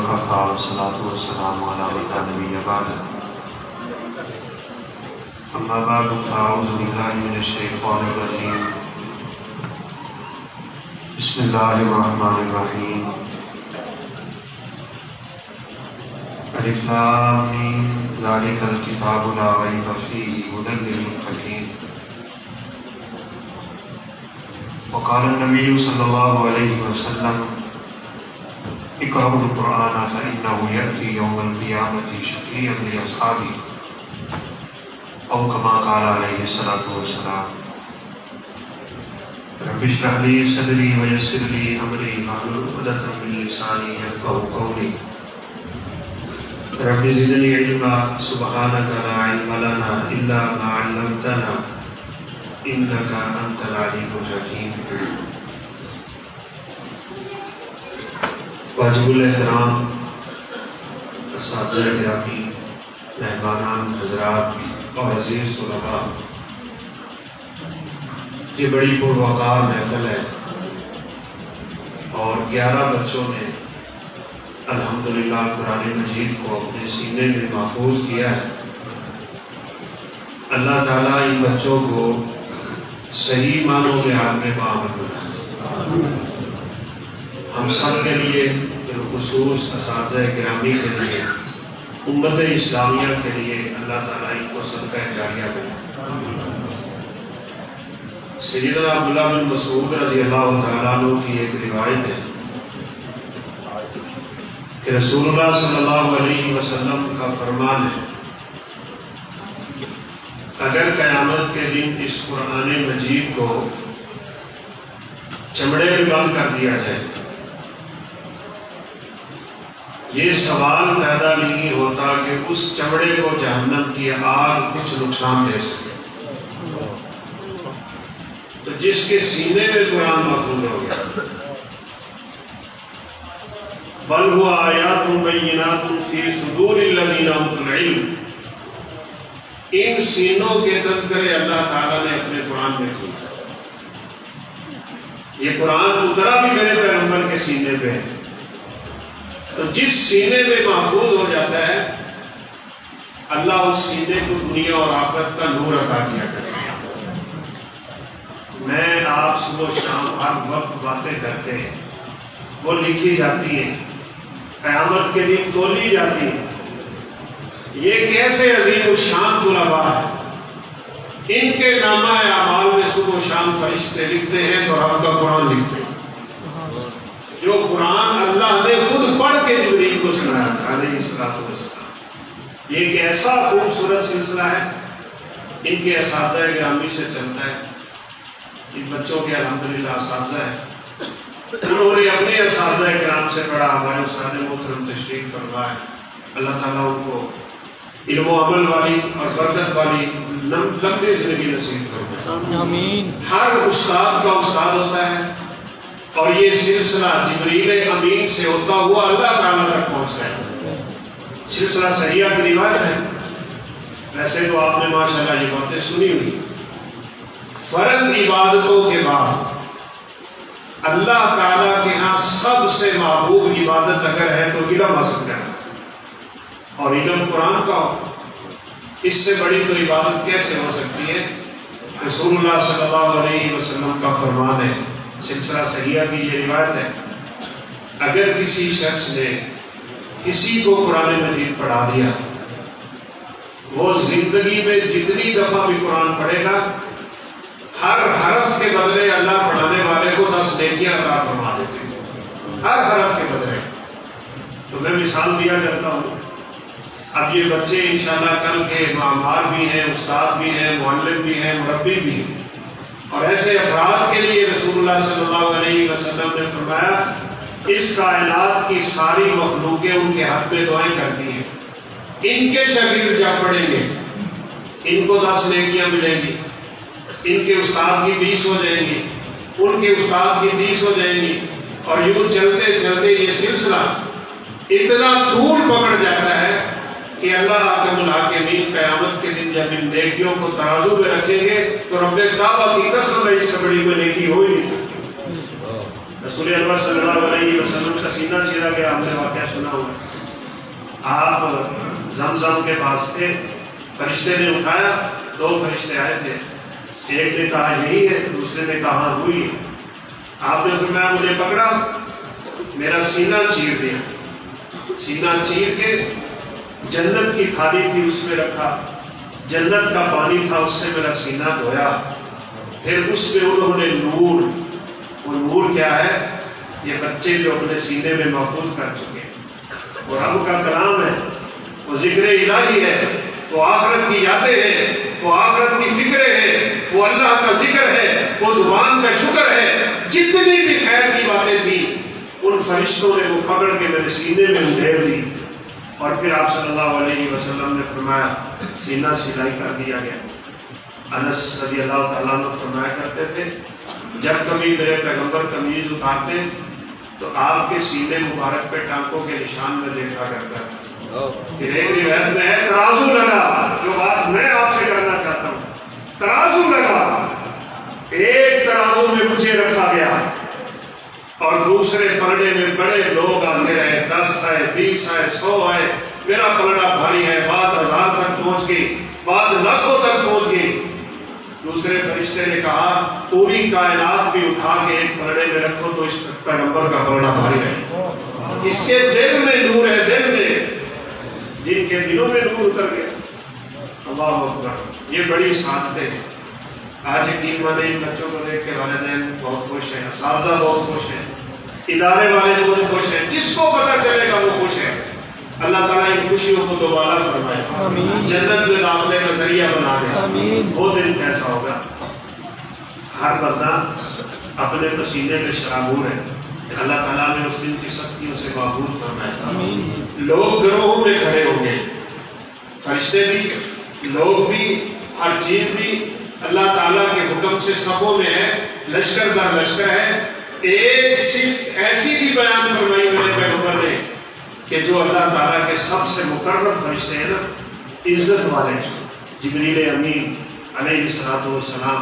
وكفى والصلاة والسلام على من لا نبي بعده أما بعد فأعوذ بالله من الشيطان الرجيم بسم الله الرحمن الرحيم الف لام میم ذلك الكتاب لا ريب فيه هدى للمتقين وقال النبي صلى الله عليه وسلم اقرأوا القرآن فإنه يأتي يوم القيامة شفيعا لأصحابه أو كما قال عليه الصلاة والسلام رب اشرح لي صدري ويسر لي أمري واحلل عقدة من لساني يفقهوا قولي رب زدني علما سبحانك لا علم لنا إلا ما علمتنا إنك أنت العليم الحكيم واجب الاحترام اساتذہ گرامی مہمانان حضرات اور عزیز طلباء، یہ بڑی پروقار محفل ہے اور 11 بچوں نے الحمدللہ قرآن مجید کو اپنے سینے میں محفوظ کیا ہے۔ اللہ تعالیٰ ان بچوں کو صحیح معنوں میں عالم باعمل بنائے۔ ہم سب کے لیے بالخصوص اساتذہ گرامی کے لیے، امت اسلامیہ کے لیے اللہ تعالیٰ ان کو صدقہ جاریہ بنائے۔ سیدنا عبداللہ بن مسعود رضی اللہ تعالیٰ عنہ کی ایک روایت ہے کہ رسول اللہ صلی اللہ علیہ وسلم کا فرمان ہے، اگر قیامت کے دن اس قرآن مجید کو چمڑے میں بند کر دیا جائے، یہ سوال پیدا نہیں ہوتا کہ اس چمڑے کو جہنم کی آگ کچھ نقصان دے سکے۔ تو جس کے سینے میں قرآن محفوظ ہو گیا، بل ہوا آیات بینات فی صدور الذین اوتوا العلم، ان سینوں کے تذکرے اللہ تعالیٰ نے اپنے قرآن میں کیے۔ یہ قرآن اترا بھی میرے پیغمبر کے سینے پہ ہے، تو جس سینے میں محفوظ ہو جاتا ہے اللہ اس سینے کو دنیا اور آخرت کا نور عطا کیا کرتا ہے۔ میں آپ صبح و شام ہر وقت باتیں کرتے ہیں، وہ لکھی جاتی ہیں، قیامت کے دن تولی جاتی ہیں۔ یہ کیسے عظیم الشان طلباء ہیں، ان کے نامہ اعمال میں صبح و شام فرشتے لکھتے ہیں تو رب کا قرآن لکھتے ہیں، جو قرآن اللہ نے خود پڑھ کے جبریل کو سنایا تھا علیہ الصلوۃ والسلام۔ یہ ایک ایسا خوبصورت سلسلہ ہے، ان کے اساتذہ گرامی سے چلتا ہے۔ ان بچوں کے الحمدللہ اساتذہ ہیں، انہوں نے اپنے اساتذہ کرام سے پڑھا، ہمارے استاد محترم تشریف فرما ہے، اللہ تعالیٰ ان کو علم و عمل والی اور برکت والی لمبی زندگی نصیب فرمائے۔ آمین۔ ہر استاد کا استاد ہوتا ہے اور یہ سلسلہ جبریل امین سے ہوتا ہوا اللہ تعالیٰ تک پہنچتا ہے۔ سلسلہ صحیحہ کی روایت ہے، ویسے تو آپ نے ماشاءاللہ یہ باتیں سنی ہوئی۔ فرض عبادتوں کے بعد اللہ تعالیٰ کے ہاں سب سے محبوب عبادت اگر ہے تو علم حاصل کرنا، اور علم قرآن کا ہو، اس سے بڑی تو عبادت کیسے ہو سکتی ہے؟ رسول اللہ صلی اللہ علیہ وسلم کا فرمان ہے، سلسلہ صحیحہ کی یہ روایت ہے، اگر کسی شخص نے کسی کو قرآن مجید پڑھا دیا، وہ زندگی میں جتنی دفعہ بھی قرآن پڑھے گا، ہر حرف کے بدلے اللہ پڑھانے والے کو 10 نیکیاں عطا فرما دیتے ہیں، ہر حرف کے بدلے۔ تو میں مثال دیا کرتا ہوں، اب یہ بچے انشاءاللہ کل کے معمار بھی ہیں، استاد بھی ہیں، معلم بھی ہیں، مربی بھی ہیں، اور ایسے افراد کے لیے رسول اللہ صلی اللہ علیہ وسلم نے فرمایا اس کائنات کی ساری مخلوقیں ان کے حق میں دعائیں کرتی ہیں، ان کے شاگرد جب پڑھیں گے ان کو 10 نیکیاں ملیں گی، ان کے استاد کی 20 ہو جائیں گی، ان کے استاد کی 30 ہو جائیں گی، اور یوں چلتے چلتے یہ سلسلہ اتنا طول پکڑ جاتا ہے کہ اللہ رب العالمین قیامت کے دن جب ان نیکیوں کو ترازو میں رکھیں گے تو رب کعبہ کی قسم ہے اس سے بڑی کوئی نیکی ہو ہی نہیں سکتی۔ رسول اللہ صلی اللہ علیہ وسلم کا سینہ چیرا گیا، ہم نے واقعہ سنا ہوا۔ آپ زمزم کے پاس تھے، فرشتے نے اٹھایا، 2 فرشتے آئے تھے، ایک نے کہا یہی ہے، دوسرے نے کہا ہاں وہی ہے۔ آپ نے فرمایا مجھے پکڑا، میرا سینہ چیر دیا، سینہ چیر کے جنت کی تھالی تھی اس میں رکھا، جنت کا پانی تھا، اس سے میرا سینہ دھویا، پھر اس میں انہوں نے نور، وہ نور کیا ہے؟ یہ بچے جو اپنے سینے میں محفوظ کر چکے ہیں، وہ رب کا کلام ہے، وہ ذکر الہی ہے، وہ آخرت کی یادیں ہیں، وہ آخرت کی فکریں ہیں، وہ اللہ کا ذکر ہے، وہ زبان کا شکر ہے، جتنی بھی خیر کی باتیں تھیں ان فرشتوں نے وہ پکڑ کے میرے سینے میں ادھیر دی۔ اور پھر آپ صلی اللہ علیہ وسلم نے فرمایا سینہ سلائی کر دیا گیا۔ انس رضی اللہ تعالیٰ عنہ فرمایا کرتے تھے جب کبھی میرے پیغمبر قمیض اتارتے تو آپ کے سینے مبارک پہ ٹانکوں کے نشان میں دیکھا کرتا تھا۔ پھر ایک روایت میں ہے ترازو لگا، جو بات میں آپ سے کرنا چاہتا ہوں، ترازو لگا، ایک ترازو میں مجھے رکھا گیا اور دوسرے پلڑے میں بڑے لوگ آتے رہے، 10 آئے، 20 آئے، 100 آئے، میرا پلڑا بھاری ہے، بات 1000 تک پہنچ گئی، بات لاکھوں تک پہنچ گئی۔ دوسرے فرشتے نے کہا پوری کائنات بھی اٹھا کے ایک پلڑے میں رکھو تو اس پیغمبر کا پلڑا بھاری رہے۔ اس کے دل میں نور ہے، دل میں، جن کے دلوں میں نور اتر گیا۔ اللہ اکبر، یہ بڑی سعادتیں ہیں۔ آج یقین مانے ان بچوں کو دیکھ کے والدین بہت خوش ہیں، اساتذہ بہت خوش ہیں، ادارے والے بہت خوش ہیں، جس کو پتہ چلے گا وہ خوش ہے۔ اللہ تعالیٰ ان خوشیوں کو دوبارہ فرمائے، جنت میں داخلے کا ذریعہ بنا دے۔ وہ دن کیسا ہوگا؟ ہر بندہ اپنے پسینے میں شرابور ہے، اللہ تعالیٰ نے اس دن کی سختیوں سے محفوظ فرمائے۔ لوگ گروہوں میں کھڑے ہوں گے، فرشتے بھی، لوگ بھی، ہر چیز بھی اللہ تعالیٰ کے حکم سے صفوں میں ہے، لشکر در لشکر ہے۔ ایک صرف ایسی بھی بیان فرمائی میرے پیغمبر نے کہ جو اللہ تعالیٰ کے سب سے مقرب فرشتے ہیں نا، عزت والے، جبریل امین علیہ الصلوۃ والسلام،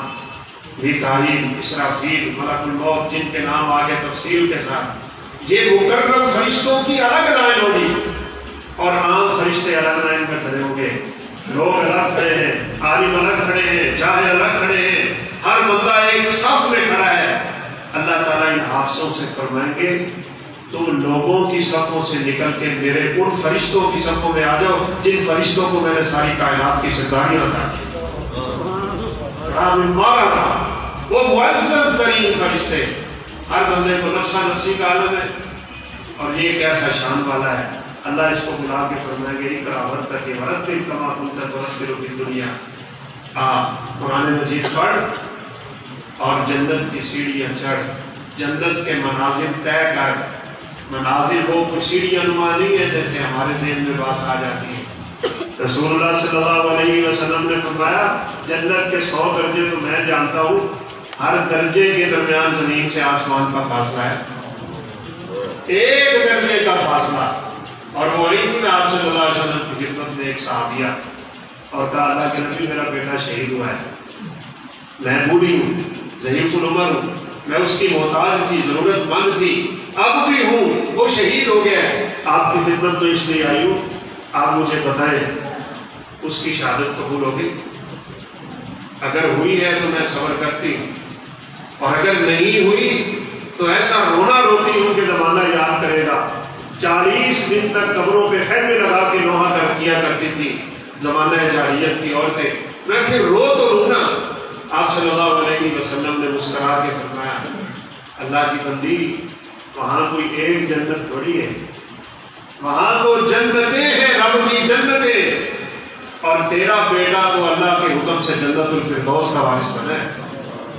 میکائیل، اسرافیل، ملک الموت، جن کے نام آگے تفصیل کے ساتھ، یہ مقرب فرشتوں کی الگ لائن ہوگی اور عام فرشتے الگ لائن میں کھڑے ہوں گے۔ لوگ الگ کھڑے ہیں، عالم الگ کھڑے ہیں، جاہل الگ کھڑے ہیں، ہر بندہ ایک صف میں کھڑا ہے۔ اللہ تعالیٰ ان حافظوں سے فرمائیں گے تم لوگوں کی صفوں سے نکل کے میرے ان فرشتوں کی صفوں میں آ جاؤ جن فرشتوں کو میں نے ساری کائنات کی ذمہ عطا کی۔ وہ معزز ترین فرشتے، ہر بندے کو نفسا نفسی کا عالم ہے، اور یہ کیسا شان والا ہے۔ اللہ اس کو بلا کے فرمائیں گے اقرا ورتقی ورتل کما کنت ترتل فی الدنیا، قرآن مجید پڑھ اور جنت کی سیڑھیاں چڑھ، جنت کے منازل طے کر۔ منازل وہ کچھ سیڑھیاں نما نہیں ہے جیسے ہمارے ذہن میں بات آ جاتی ہے۔ رسول اللہ صلی اللہ علیہ وسلم نے فرمایا جنت کے 100 درجے تو میں جانتا ہوں، ہر درجے کے درمیان زمین سے آسمان کا فاصلہ ہے، ایک درجے کا فاصلہ۔ اور وہ آئی تھی نا آپ صلی اللہ علیہ وسلم کی خدمت میں ایک صحابیہ، اور کہا اللہ کے نبی میرا بیٹا شہید ہوا ہے، میں بوڑھی ہوں، ضعیف العمر ہوں، میں اس کی محتاج تھی، ضرورت مند تھی، اب بھی ہوں، وہ شہید ہو گیا ہے، آپ کی خدمت تو اس لیے آئی ہوں، آپ مجھے بتائیں اس کی شہادت قبول ہوگی؟ اگر ہوئی ہے تو میں صبر کرتی ہوں، اور اگر نہیں ہوئی تو ایسا رونا روتی ہوں کہ زمانہ یاد کرے گا۔ 40 دن تک قبروں پہ خیمے لگا کے نوحہ کر کیا کرتی تھی زمانہ جاہلیت کی عورتیں، میں پھر رو تو لوں نا۔ آپ صلی اللہ علیہ وسلم نے مسکرا کے فرمایا اللہ کی بندی، وہاں کوئی ایک جنت تھوڑی ہے، وہاں تو جنتیں ہیں، رب کی جنتیں، اور تیرا بیٹا تو اللہ کے حکم سے جنت الفردوس کا وارث بنا ہے،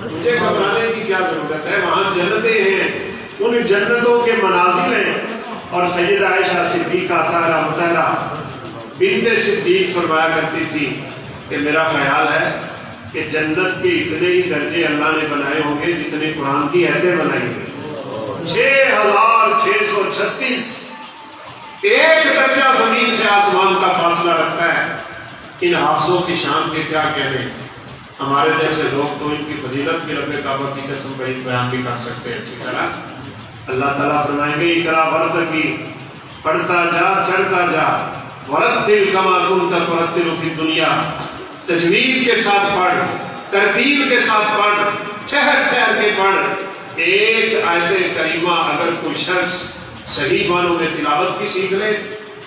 تجھے گھبرانے کی کیا ضرورت ہے؟ وہاں جنتیں ہیں، ان جنتوں کے منازل ہیں۔ اور سیدہ عائشہ صدیقہ طاہرہ مطہرہ بنت صدیق فرمایا کرتی تھی کہ میرا خیال ہے کہ جنت کے اتنے ہی درجے اللہ نے بنائے ہوں گے جتنے قرآن کی آیتیں بنائی ہوئی، 6636، ایک درجہ زمین سے آسمان کا فاصلہ رکھتا ہے۔ ان حافظوں کی شان کے کیا کہنے، ہمارے جیسے لوگ تو ان کی فضیلت بھی رب کعبہ کی قسم بڑی بیان بھی کر سکتے ہیں اچھی طرح، اللہ تعالیٰ فرمائیں گے اقرا ورتقی، پڑھتا جا چڑھتا جا، ورتل کما کنت ترتل فی الدنیا، تجوید کے ساتھ پڑھ، ترتیل کے ساتھ پڑھ، ٹھہر ٹھہر کے پڑھ۔ ایک آیت کریمہ اگر کوئی شخص صحیح معنوں میں تلاوت کی سیکھ لے،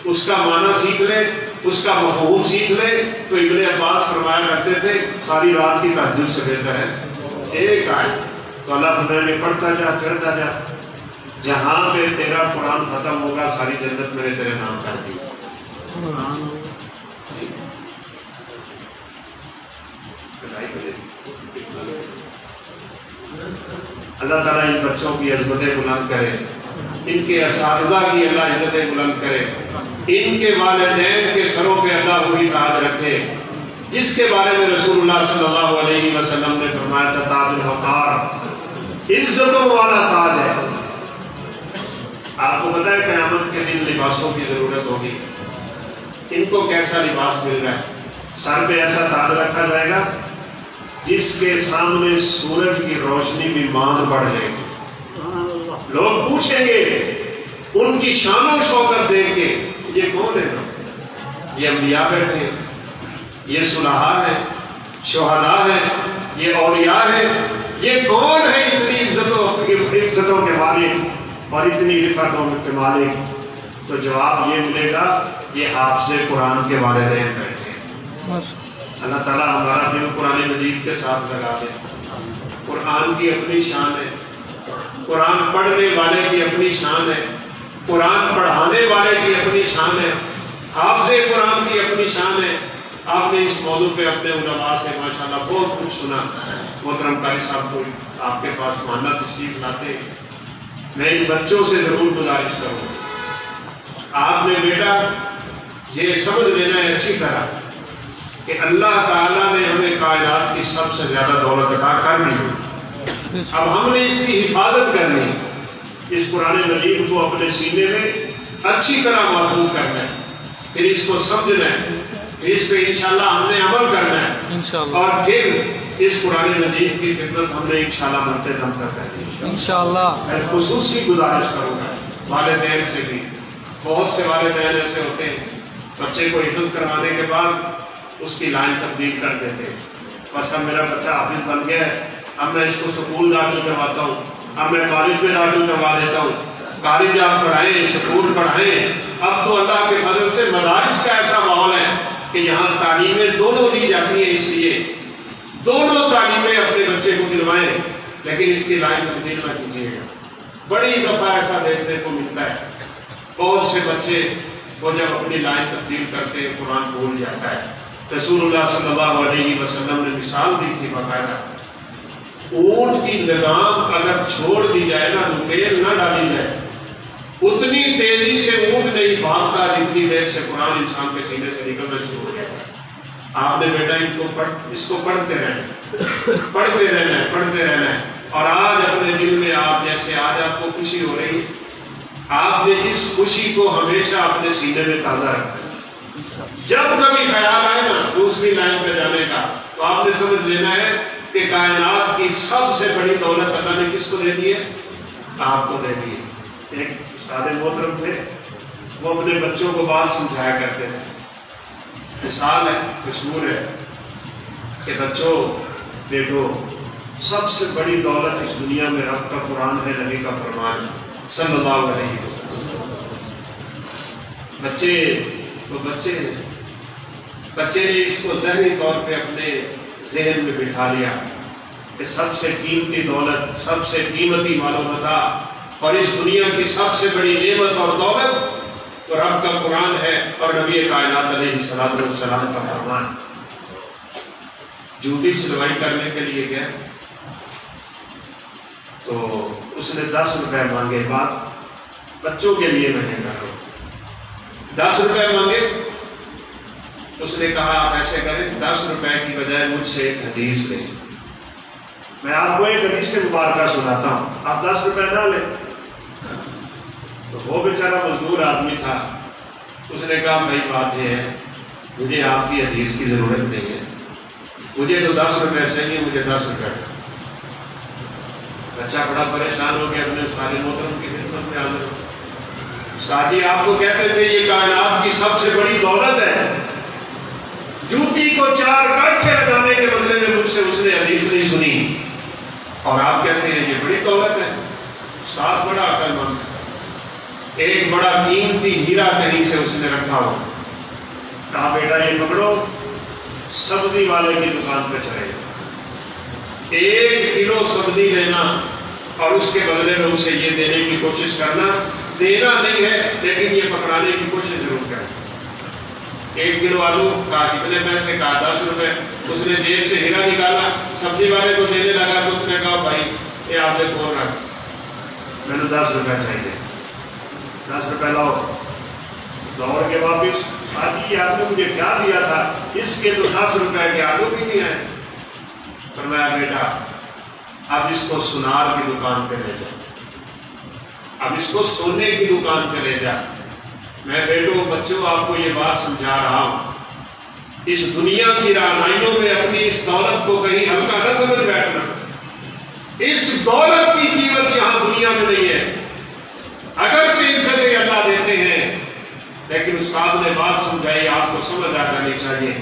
اس کا معنی سیکھ لے، اس کا مفہوم سیکھ لے، تو ابن عباس فرمایا کرتے تھے ساری رات کی تہجد سے بہتر ہے ایک آیت۔ تو اللہ فرمائے گے پڑھتا جا چڑھتا جا، جہاں پہ تیرا قرآن ختم ہوگا ساری جنت میں نے تیرے نام کر دی۔ اللہ تعالیٰ ان بچوں کی عظمتیں بلند کرے، ان کے اساتذہ کی اللہ عزتیں بلند کرے، ان کے والدین کے سروں پہ اللہ وہی تاج رکھے جس کے بارے میں رسول اللہ صلی اللہ علیہ وسلم نے فرمایا تھا تاج الوقار، عزتوں والا تاج ہے۔ آپ کو پتہ ہے قیامت کے دن لباسوں کی ضرورت ہوگی، ان کو کیسا لباس مل رہا ہے؟ سر پہ ایسا تاج رکھا جائے گا جس کے سامنے سورج کی روشنی بھی ماند پڑ جائے گی۔ لوگ پوچھیں گے ان کی شان و شوکت دیکھ کے، یہ کون ہے؟ یہ انبیاء بیٹھے ہیں، یہ صلحاء ہیں، شہداء ہیں، یہ اولیاء ہیں، یہ کون ہے اتنی عزتوں کے مالک اور اتنی رفعتوں کے مالک؟ تو جواب یہ ملے گا یہ حافظ قرآن کے والدین بیٹھے ہیں۔ اللہ تعالیٰ ہمارا دل قرآن مجید کے ساتھ لگا دے۔ قرآن کی اپنی شان ہے، قرآن پڑھنے والے کی اپنی شان ہے، قرآن پڑھانے والے کی اپنی شان ہے، حافظ قرآن کی اپنی شان ہے۔ آپ نے اس موضوع پہ اپنے علماء سے ماشاءاللہ بہت کچھ سنا۔ محترم قاری صاحب کو آپ کے پاس ماننا تشریف لاتے ہیں، میں ان بچوں سے ضرور گزارش کروں، آپ نے بیٹا یہ سمجھ لینا ہے اچھی طرح کہ اللہ تعالیٰ نے ہمیں کائنات کی سب سے زیادہ دولت عطا کر دی، اب ہم نے اس کی حفاظت کرنی ہے، اس قرآن مجید کو اپنے سینے میں اچھی طرح محفوظ کرنا ہے، پھر اس کو سمجھنا ہے، پھر اس پہ انشاءاللہ ہم نے عمل کرنا ہے، اور پھر اس قرآن مجید کی خدمت ہم نے انشاءاللہ مرتے دم تک کرنی ہے انشاءاللہ۔ میں خصوصی گزارش کروں گا والدین سے بھی، بہت سے والدین ایسے ہوتے ہیں بچے کو حفظ کروانے کے بعد اس کی لائن تبدیل کر دیتے ہیں، بس اب میرا بچہ حافظ بن گیا ہے، اب میں اس کو سکول داخل کرواتا ہوں، اب میں کالج میں داخل کروا دیتا ہوں، کالج آپ پڑھائیں، سکول پڑھائیں۔ اب تو اللہ کے فضل سے مدارس کا ایسا ماحول ہے کہ یہاں تعلیمیں دونوں دی جاتی ہیں، اس لیے دونوں تعلیمیں اپنے بچے کو دلوائیں، لیکن اس کی لائن تبدیل نہ کیجیے گا۔ بڑی دفعہ ایسا دیکھنے کو ملتا ہے، بہت سے بچے وہ جب اپنی لائن تبدیل کرتے ہیں قرآن بھول جاتا ہے۔ رسول اللہ صلی اللہ علیہ وسلم نے مثال دی تھی باقاعدہ، اونٹ کی لگام اگر چھوڑ دی جائے نا، نکیل نہ ڈالی جائے، اتنی تیزی سے اونٹ نہیں بھاگتا جتنی دیر سے قرآن انسان کے سینے سے نکلنا شروع ہو جائے گا۔ آپ نے بیٹا اس کو پڑھتے رہنا، پڑھتے رہنا ہے، پڑھتے رہنا ہے، اور آج اپنے دل میں آپ جیسے آج آپ کو خوشی ہو رہی، آپ نے اس خوشی کو ہمیشہ اپنے سینے میں تازہ رکھنا ہے۔ جب کبھی خیال آئے نا دوسری لائن پہ جانے کا، تو آپ نے سمجھ لینا ہے کہ کائنات کی سب سے بڑی دولت اللہ نے کس کو دے دی ہے؟ آپ کو دے دی ہے۔ ایک استاد محترم تھے، وہ اپنے بچوں کو بات سمجھایا کرتے تھے، مثال ہے، مشہور ہے کہ بچوں دیکھو سب سے بڑی دولت اس دنیا میں رب کا قرآن ہے، نبی کا فرمان ہے صلی اللہ علیہ وسلم۔ بچے نے اس کو ذہنی طور پہ اپنے ذہن میں بٹھا لیا کہ سب سے قیمتی دولت، سب سے قیمتی معلومات اور اس دنیا کی سب سے بڑی نعمت اور دولت تو رب کا قرآن ہے اور نبی کائنات علیہ السلام کا فرمان۔ جوتی سلوائی کرنے کے لیے گیا تو اس نے 10 روپے مانگے، بات بچوں کے لیے میں نے کہا 10 روپے مانگے، اس نے کہا آپ ایسے کریں 10 روپے کی بجائے مجھ سے ایک حدیث لیں، میں آپ کو ایک حدیث سے مبارکہ سناتا ہوں، آپ 10 روپے نہ لیں۔ تو وہ بیچارہ مزدور آدمی تھا، اس نے کہا بھائی بات یہ ہے مجھے آپ کی حدیث کی ضرورت نہیں ہے، مجھے تو 10 روپے چاہیے، مجھے 10 روپے۔ بچہ بڑا پریشان ہو گیا اپنے استاد محترم کی خدمت میں حاضر ہو. استاد جی آپ کو کہتے تھے یہ کائنات کی سب سے بڑی دولت ہے, جوتی کو 4 کٹھے لگانے کے بدلے میں مجھ سے اس نے حدیث نہیں سنی, اور آپ کہتے ہیں یہ بڑی دولت ہے. استاد بڑا عقل مند ہے. ایک بڑا قیمتی ہیرا کہیں سے اس نے رکھا ہو, کہا بیٹا یہ پکڑو, سبزی والے کی دکان پہ چلے جاؤ, 1 کلو سبزی لینا اور اس کے بدلے میں اسے یہ دینے کی کوشش کرنا, دینا نہیں ہے لیکن یہ پکڑانے کی کوشش ضرور کریں. 1 کلو آلو کہا کتنے پیسے, کہا 10 روپے. اس نے جیب سے ہیرا نکالا, سبزی والے کو دینے لگا تو اس نے کہا بھائی یہ آپ نے کھول رکھ, میں نے 10 روپے چاہیے, 10 روپے لاؤ. دوڑ کے واپس, آجی آپ نے مجھے کیا دیا تھا, اس کے تو 10 روپے کے آلو بھی نہیں آئے. فرمایا بیٹا اب اس کو سنار کی دکان پہ لے جا, اب اس کو سونے کی دکان پہ لے جا. میں بیٹوں بچوں آپ کو یہ بات سمجھا رہا ہوں, اس دنیا کی رہنائیوں میں اپنی اس دولت کو کہیں ہلکا نہ سمجھ بیٹھنا. اس دولت کی قیمت یہاں دنیا میں نہیں ہے. اگرچہ عزتیں اللہ دیتے ہیں لیکن استاد نے بات سمجھائی, آپ کو سمجھ آ جانی چاہیے.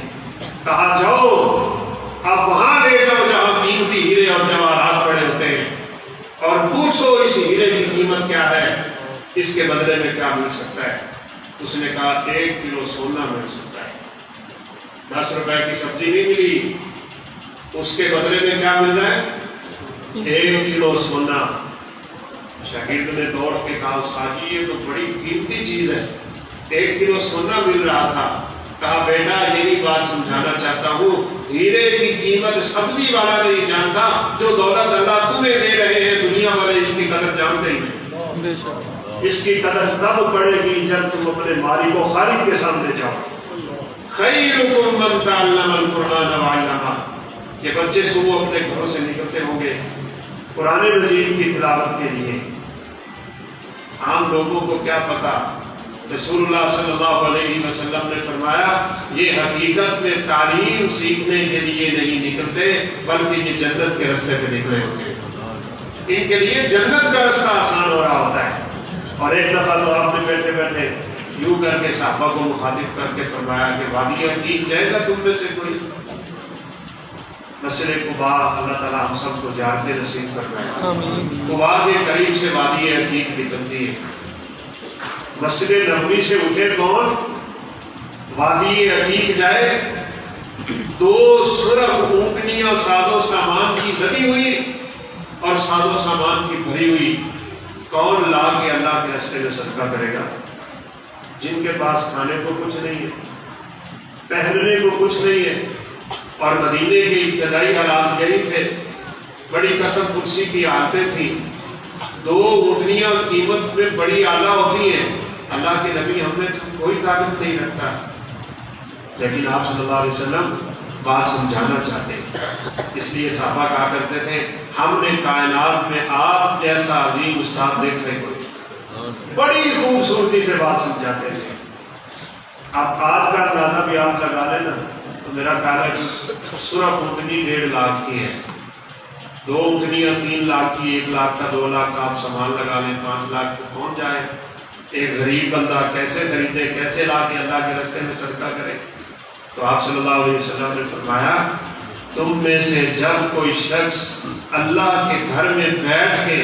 کہا جاؤ اب وہاں لے جاؤ جہاں قیمتی ہیرے اور جواہرات پڑے ہوتے ہیں, اور پوچھو اس ہیرے کی قیمت کیا ہے, اس کے بدلے میں کیا مل سکتا ہے. اس نے کہا 1 کلو سونا مل سکتا ہے. 10 روپے کی سبزی نہیں ملی, اس کے بدلے میں کیا مل رہا ہے, 1 کلو سونا. شاگرد نے دوڑ کے کہا استاد جی یہ تو بڑی قیمتی چیز ہے, 1 کلو سونا مل رہا تھا. کہا بیٹا یہی بات سمجھانا چاہتا ہوں, ہیرے کی قیمت سبزی والا نہیں جانتا, جو دولت اللہ تمہیں دے رہے ہیں دنیا والے اس کی قدر جانتے ہی نہیں. اس کی قدر تب پڑے گی جب تم اپنے مالک و خالق کے سامنے جاؤ. خیرکم من تعلم القرآن وعلمہ. یہ بچے صبح اپنے گھروں سے نکلتے ہوں گے قرآن مجید کی تلاوت کے لیے. عام لوگوں کو کیا پتا, رسول اللہ صلی اللہ علیہ وسلم نے فرمایا یہ حقیقت میں تعلیم سیکھنے کے لیے نہیں نکلتے بلکہ یہ جنت کے راستے پہ نکلے ہوتے ہیں. ان کے لیے جنت کا راستہ آسان ہو رہا ہوتا ہے. اور ایک دفعہ تو آپ نے بیٹھے بیٹھے یوں کر کے صحابہ کو مخاطب کر کے فرمایا کہ وادی عقیق جائے گا تم میں سے کوئی. مسجد قباء اللہ تعالیٰ ہم سب کو زیارت نصیب فرمائے. قباء کے قریب سے وادی عقیق نکلتی ہے. مسجد نبوی سے اٹھے کون, وادی عقیق جائے, 2 سرخ اونٹنیاں ساز و سامان کی لدی ہوئی اور ساز و سامان کی بھری ہوئی, کون لا کے اللہ کے راستے میں صدقہ کرے گا؟ جن کے پاس کھانے کو کچھ نہیں ہے, پہننے کو کچھ نہیں ہے, اور مدینے کے ابتدائی حالات یہی تھے, بڑی قسم کرسی کی حالتیں تھیں. 2 اونٹنیاں قیمت میں بڑی اعلیٰ ہوتی ہیں. اللہ کے نبی ہم میں کوئی طاقت نہیں رکھتا, لیکن آپ صلی اللہ علیہ وسلم بات سمجھانا چاہتے ہیں. اس لیے صحابہ کہا کرتے تھے ہم نے کائنات میں آپ جیسا عظیم استاد دیکھ رہے کوئی. بڑی خوبصورتی سے بات سمجھاتے تھے. آپ آج کا اندازہ بھی آپ لگا لیں نا تو میرا خیال ہے کہ سرخ اونٹنی 1.5 لاکھ کی ہے, 2 اونٹنیاں 3 لاکھ کی, 1 لاکھ کا 2 لاکھ کا آپ سامان لگا لیں, 5 لاکھ کو پہنچ جائے. ایک غریب بندہ کیسے خریدے, کیسے لا کے اللہ کے راستے میں صدقہ کرے. تو آپ صلی اللہ علیہ وسلم نے فرمایا تم میں سے جب کوئی شخص اللہ کے گھر میں بیٹھ کے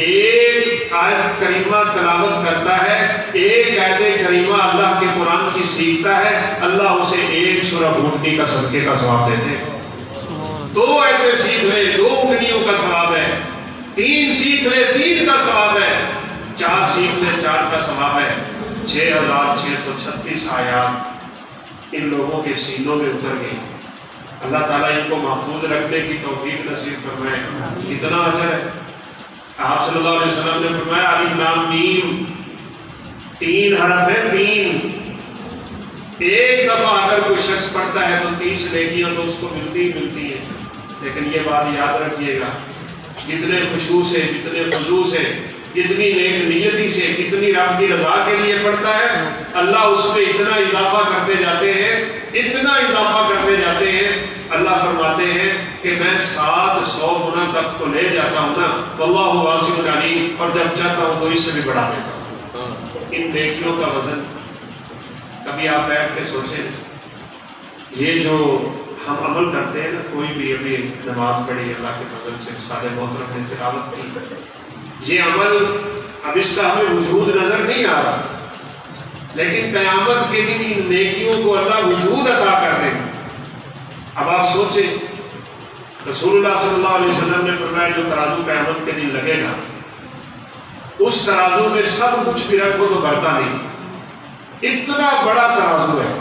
ایک آیت کریمہ تلاوت کرتا ہے, ایک آیت کریمہ اللہ کے قرآن کی سیکھتا ہے, اللہ اسے 1 سورہ اونٹنی کا صدقے کا ثواب دیتے ہیں. 2 آیتیں سیکھ لے 2 اونٹنیوں کا ثواب ہے, 3 سیکھ لے 3 کا ثواب ہے, 4 سیکھ لے 4 کا ثواب ہے. 6636 آیات ان لوگوں کے سینوں میں اتر گئی. اللہ تعالیٰ ان کو محفوظ رکھنے کی توفیق نصیب فرمائے. کتنا اجر ہے. آپ صلی اللہ علیہ وسلم نے فرمایا الف لام میم 3 حرف ہے, 3. ایک دفعہ اگر کوئی شخص پڑھتا ہے تو 30 نیکیاں تو اس کو ملتی ہیں. لیکن یہ بات یاد رکھیے گا, جتنے خشوع سے جتنے خضوع سے کتنی نیک نیتی سے، کتنی رب کی رضا کے لیے پڑھتا ہے، اللہ اس میں اتنا اضافہ کرتے جاتے ہیں، اتنا اضافہ کرتے جاتے ہیں، اللہ فرماتے ہیں کہ میں 700 گنا تک تو لے جاتا ہوں نا، واللہ واسع علیم، اور جب چاہتا ہوں تو اس سے بھی بڑھا دیتا ہوں۔ ان نیکیوں کا وزن کبھی آپ بیٹھ کے سوچیں، یہ جو ہم عمل کرتے ہیں نا، کوئی بھی ابھی نماز پڑھی اللہ کے فضل سے، سارے محترم نے تلاوت کی، یہ عمل اب اس کا ہمیں وجود نظر نہیں آ رہا، لیکن قیامت کے دن ان نیکیوں کو اللہ وجود عطا کر دے گا۔ اب آپ سوچیں، رسول اللہ صلی اللہ علیہ وسلم نے فرمایا جو ترازو قیامت کے دن لگے گا، اس ترازو میں سب کچھ بھی رکھو تو بھرتا نہیں، اتنا بڑا ترازو ہے،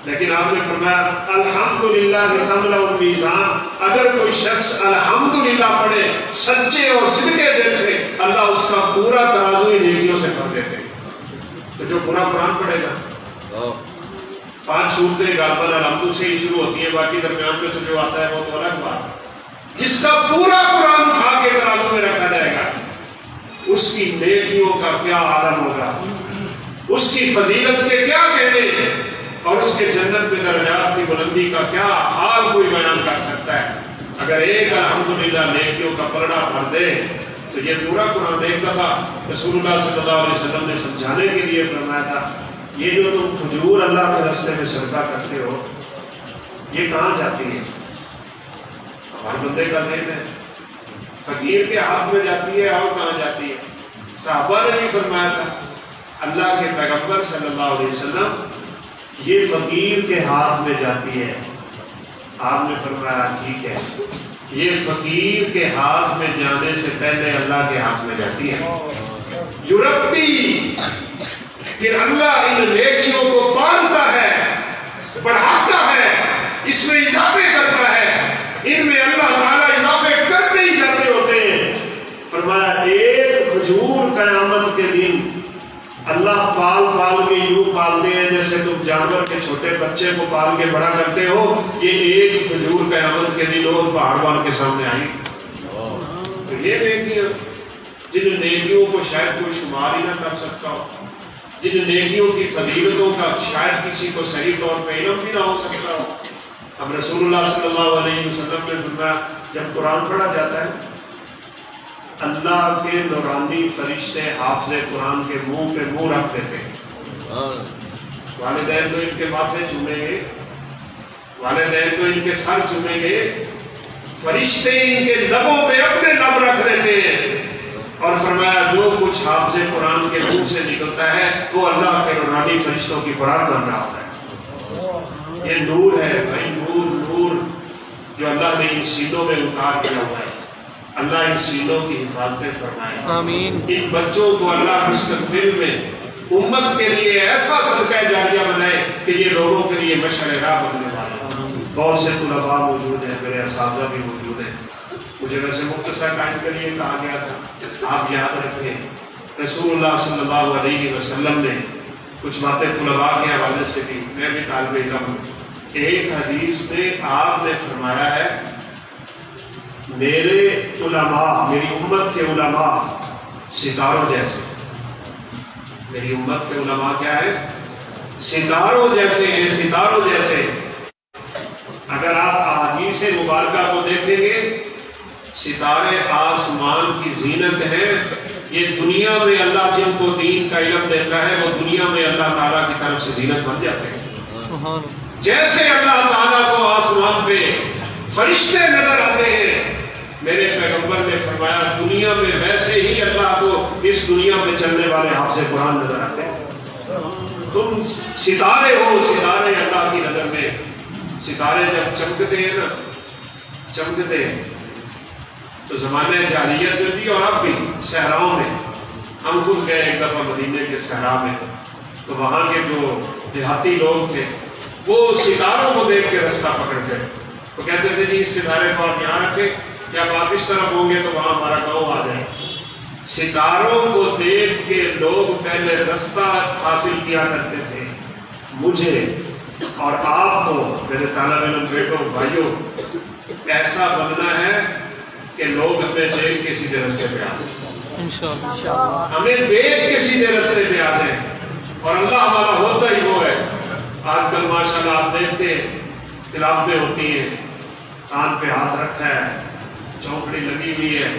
لیکن آپ نے فرمایا الحمدللہ تملأ المیزان، اگر کوئی شخص الحمدللہ پڑھے سچے اور صدقے دل سے، اللہ اس کا پورا ترازو ہی نیکیوں سے بھر دیتے ہیں۔ تو جو پورا قرآن پڑھے گا، 5 سورتیں غالباً الحمد سے ہی شروع ہوتی ہیں، باقی درمیان میں سے جو آتا ہے وہ تو الگ بات ہے، جس کا پورا قرآن اٹھا کے ترازو میں رکھا جائے گا، اس کی نیکیوں کا کیا عالم ہوگا، اس کی فضیلت کے کیا کہنے، اور اس کے جنت میں درجات کی بلندی کا کیا حال کوئی بیان کر سکتا ہے۔ اگر ایک الحمدللہ نیکیوں کا پلڑا بھر دے تو یہ پورا قرآن ایک دفعہ رسول اللہ صلی اللہ علیہ وسلم نے سمجھانے کے لیے فرمایا تھا، یہ جو تم کھجور اللہ کے راستے میں صدقہ کرتے ہو، یہ کہاں جاتی ہے؟ ہمارے بندے کا ذہن ہے فقیر کے ہاتھ میں جاتی ہے، اور کہاں جاتی ہے؟ صحابہ نے بھی فرمایا تھا، اللہ کے پیغمبر صلی اللہ علیہ وسلم یہ فقیر کے ہاتھ میں جاتی ہے۔ آپ نے فرمایا ٹھیک ہے، یہ فقیر کے ہاتھ میں جانے سے پہلے اللہ کے ہاتھ میں جاتی ہے۔ یورپی پھر اللہ ان نیکیوں کو پالتا ہے، بڑھاتا ہے، اس میں اضافے کرتا ہے، ان میں اللہ تعالیٰ اضافے کرتے ہی جاتے ہوتے ہیں۔ فرمایا ایک کھجور قیامت کے دن اللہ پال کے یوں پالتے ہیں جیسے تم جانور کے چھوٹے بچے کو پال کے بڑا کرتے ہو، یہ ایک کھجور قیامت کے دن اور پہاڑ وال کے سامنے آئی۔ تو یہ نیکیاں، جن نیکیوں کو شاید کوئی شمار ہی نہ کر سکتا ہو، جن نیکیوں کی فضیلتوں کا شاید کسی کو صحیح طور پہ علم بھی نہ ہو سکتا ہو۔ اب رسول اللہ صلی اللہ علیہ وسلم نے فرمایا جب قرآن پڑھا جاتا ہے، اللہ کے نورانی فرشتے حافظ قرآن کے منہ پہ منہ رکھ دیتے ہیں۔ والدین تو ان کے ماتھے چومیں گے، والدین تو ان کے سر چومیں گے، فرشتے ان کے لبوں پہ اپنے لب رکھ دیتے ہیں، اور فرمایا جو کچھ حافظ قرآن کے منہ سے نکلتا ہے وہ اللہ کے نورانی فرشتوں کی خوراک بن رہا ہوتا ہے۔ یہ نور ہے بھائی، نور نور جو اللہ نے ان سینوں میں اتار دیا ہوا ہے۔ اللہ ان سینوں کی حفاظتیں فرمائے، آمین۔ ان بچوں کو اللہ مستقبل میں امت کے لیے ایسا صدقہ جاریہ بنائے کہ یہ لوگوں کے لیے مشعل راہ بننے والے۔ بہت سے طلباء موجود ہیں، میرے اساتذہ بھی موجود ہیں، مجھے ویسے مختصر ٹائم کے لیے کہا گیا تھا، آپ یاد رکھیں رسول اللہ صلی اللہ علیہ وسلم نے کچھ باتیں طلباء کے حوالے سے بھی، میں بھی طالب علم ہوں۔ ایک حدیث میں آپ نے فرمایا ہے میرے علماء، میری امت کے علماء ستاروں جیسے، میری امت کے علماء کیا ہے؟ ستاروں جیسے ہیں، ستاروں جیسے۔ اگر آپ احادیث مبارکہ کو دیکھیں گے، ستارے آسمان کی زینت ہیں، یہ دنیا میں اللہ جن کو دین کا علم دیتا ہے وہ دنیا میں اللہ تعالیٰ کی طرف سے زینت بن جاتے ہیں۔ جیسے اللہ تعالیٰ کو آسمان پہ فرشتے نظر آتے ہیں، میرے پیغمبر نے فرمایا دنیا میں ویسے ہی اللہ کو اس دنیا میں چلنے والے حافظ قرآن نظر آتے ہیں۔ تم ستارے ہو، ستارے اللہ کی نظر میں۔ ستارے جب چمکتے ہیں نا، چمکتے ہیں تو زمانے جاہلیت میں بھی اور اب بھی صحراؤں میں، ہم خود گئے ایک دفعہ مدینے کے صحرا میں، تو وہاں کے جو دیہاتی لوگ تھے وہ ستاروں کو دیکھ کے رستہ پکڑتے، وہ کہتے تھے جی اس ستارے کو آپ یہاں رکھیں، جب آپ اس طرف ہوں گے تو وہاں ہمارا گاؤں آ جائے۔ ستاروں کو دیکھ کے لوگ پہلے رستہ حاصل کیا کرتے تھے۔ مجھے اور آپ کو میرے طالب علم بیٹوں بھائیوں ایسا بننا ہے کہ لوگ ہمیں دیکھ کے سیدھے رستے پہ آ جائیں۔ انشاءاللہ ہمیں دیکھ کے سیدھے رستے پہ آتے ہیں، اور اللہ ہمارا ہوتا ہی وہ ہے۔ آج کل ماشاءاللہ آپ دیکھتے ہیں تلاوتیں ہوتی ہیں، کان پہ ہاتھ رکھا ہے، چوکڑی لگی ہوئی ہے،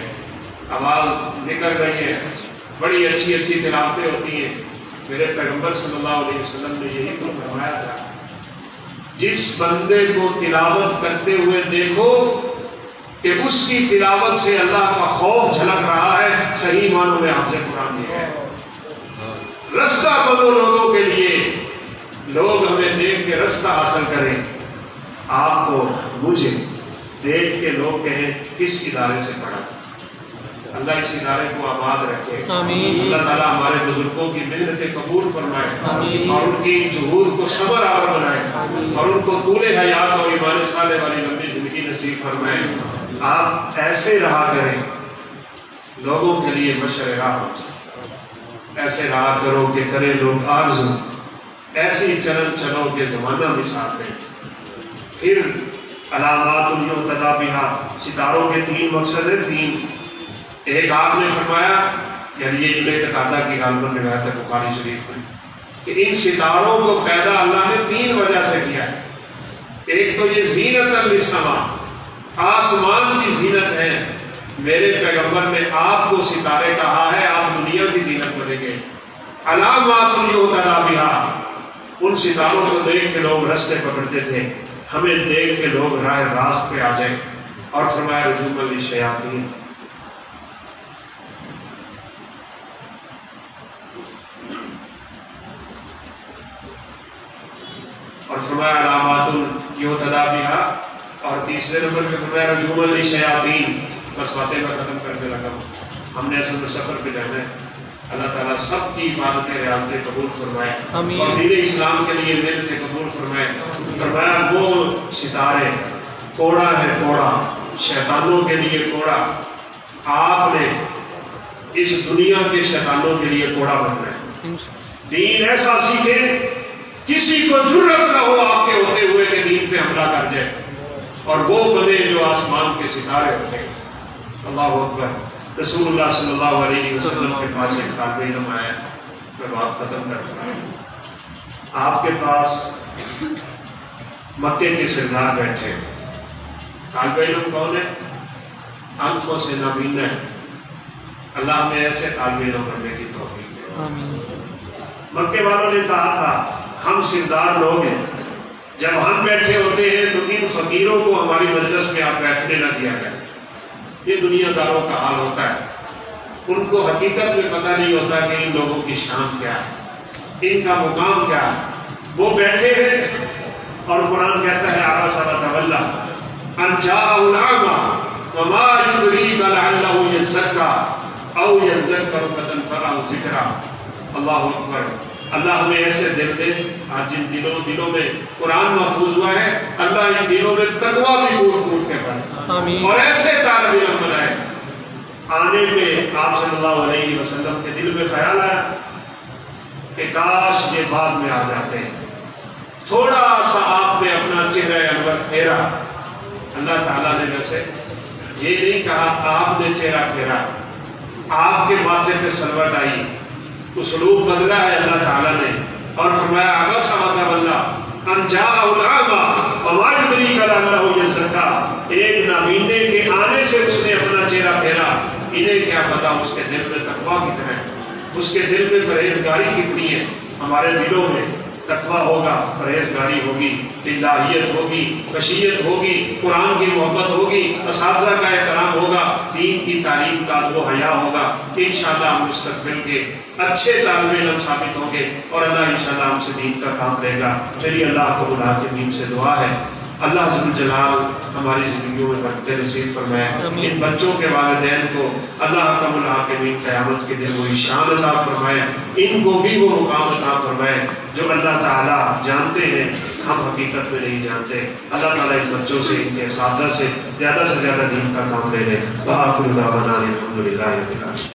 آواز نکل رہی ہے، بڑی اچھی اچھی تلاوتیں ہوتی ہیں۔ میرے پیغمبر صلی اللہ علیہ وسلم نے یہی تو فرمایا تھا، جس بندے کو تلاوت کرتے ہوئے دیکھو کہ اس کی تلاوت سے اللہ کا خوف جھلک رہا ہے، صحیح معنوں میں حافظ قرآن یہ ہے۔ رستہ بنو لوگوں کے لیے، لوگ ہمیں دیکھ کے رستہ حاصل کریں، آپ کو مجھے دیکھ کے لوگ کہیں کس ادارے سے پڑھا۔ اللہ اس ادارے کو آباد رکھے، آمین۔ اللہ تعالیٰ ہمارے بزرگوں کی محنتیں قبول فرمائے، آمین۔ اور ان کی جہود کو صبر آور بنائے، اور ان کو طول حیات اور ایمان صالح والی لمبی زندگی نصیب فرمائے۔ آپ ایسے رہا کریں، لوگوں کے لیے مشعل راہ ہو جائے، ایسے رہا کرو کہ کرے لوگ آرزو، ایسی چلن چلو کہ زمانہ مثال ہے۔ پھر علامات یہتدی بہا، ستاروں کے تین مقصد ہیں، تین۔ ایک آپ نے فرمایا، یعنی یہ ابن قتادہ کی غالباً روایت ہے بخاری شریف میں، کہ ان ستاروں کو پیدا اللہ نے تین وجہ سے کیا ہے۔ ایک تو یہ زینت للسماء، آسمان کی زینت ہے۔ میرے پیغمبر نے آپ کو ستارے کہا ہے، آپ دنیا کی زینت بنیں گے۔ علامات یہتدی بہا، ان ستاروں کو دیکھ کے لوگ رستے پکڑتے تھے، ہمیں دیکھ کے لوگ راہ راست پہ آ جائیں۔ اور فرمایا رجوما للشیاطین، اور فرمایا علامات یہتدی بہا، اور تیسرے نمبر پہ فرمایا رجوما للشیاطین۔ بس باتیں میں ختم کرنے لگا ہوں، ہم نے اصل میں سفر پہ جانا ہے۔ اللہ تعالیٰ سب کی عبادتیں ریاضتیں قبول فرمائے، آمین۔ اور دین اسلام کے لیے محنتیں قبول فرمائے۔ فرمایا وہ ستارے کوڑا ہے، کوڑا شیطانوں کے لیے کوڑا، آپ نے اس دنیا کے شیطانوں کے لیے کوڑا بننا ہے۔ دین ایسا سیکھیں کسی کو جرأت نہ ہو آپ کے ہوتے ہوئے کہ دین پہ حملہ کر جائے، اور وہ بنے جو آسمان کے ستارے ہوتے ہیں۔ اللہ اکبر۔ رسول اللہ صلی اللہ علیہ وسلم کے پاس ایک طالب علم آیا، میں بات ختم کرتا ہوں۔ آپ کے پاس مکے کے سردار بیٹھے، طالب علم کون ہے؟ آنکھوں سے نابینا ہے۔ اللہ ہمیں ایسے طالب علم بننے کی توفیق دے۔ آمین۔ مکے والوں نے کہا تھا ہم سردار لوگ ہیں، جب ہم بیٹھے ہوتے ہیں تو ان فقیروں کو ہماری مجلس میں آپ بیٹھنے نہ دیا کریں۔ یہ دنیا داروں کا حال ہوتا ہے، ان کو حقیقت میں پتہ نہیں ہوتا کہ ان لوگوں کی شان کیا ہے، ان کا مقام کیا ہے۔ وہ بیٹھے ہیں اور قرآن کہتا ہے عبس وتولی ان جاءہ الاعمی وما یدریک لعلہ یزکیٰ او یذکر فتنفعہ الذکریٰ۔ اللہ اکبر۔ اللہ ہمیں ایسے دل دے، آج جن دلوں میں قرآن محفوظ ہوا ہے، اللہ ان دلوں میں تقویٰ بھی کوٹ کوٹ کے بھرے، آمین۔ اور ایسے طالب علم بنائے۔ آنے میں آپ صلی اللہ علیہ وسلم کے دل میں خیال آیا کہ کاش یہ بعد میں آ جاتے، تھوڑا سا آپ نے اپنا چہرہ انور پھیرا۔ اللہ تعالیٰ نے ویسے یہ نہیں کہا آپ نے چہرہ پھیرا، آپ کے ماتھے پہ سلوٹ آئی، اسلوب بدلا ہے اللہ تعالیٰ نے، اور فرمایا عبس وتولی ان جاءہ الاعمی وما یدریک لعلہ یزکیٰ۔ ایک نابینے کے آنے سے اس نے اپنا چہرہ پھیرا، انہیں کیا پتا اس کے دل میں تقویٰ کتنا ہے، اس کے دل میں پرہیزگاری کتنی ہے۔ ہمارے دلوں میں تقویٰ ہوگا، پرہیزگاری ہوگی، الہیت ہوگی، خشیت ہوگی، قرآن کی محبت ہوگی، اساتذہ کا احترام ہوگا، دین کی تعلیم کا وہ حیا ہوگا، انشاءاللہ ہم مستقبل کے اچھے طالب علم ثابت ہوں گے، اور اللہ انشاءاللہ ہم سے دین کا کام لے گا۔ چلیے اللہ کو بلا کے دین سے دعا ہے، اللہ ذوالجلال ہماری زندگیوں میں برکتیں نصیب فرمائے۔ ان بچوں کے والدین کو اللہ حکم الحاکمین قیامت کے دن وہی شان عطا فرمائے، ان کو بھی وہ مقام عطا فرمائے جو اللہ تعالیٰ جانتے ہیں، ہم حقیقت میں نہیں جانتے۔ اللہ تعالیٰ ان بچوں سے، ان کے اساتذہ سے زیادہ دین کا کام لے لے۔ وآخر دعوانا الحمدللہ رب العالمین۔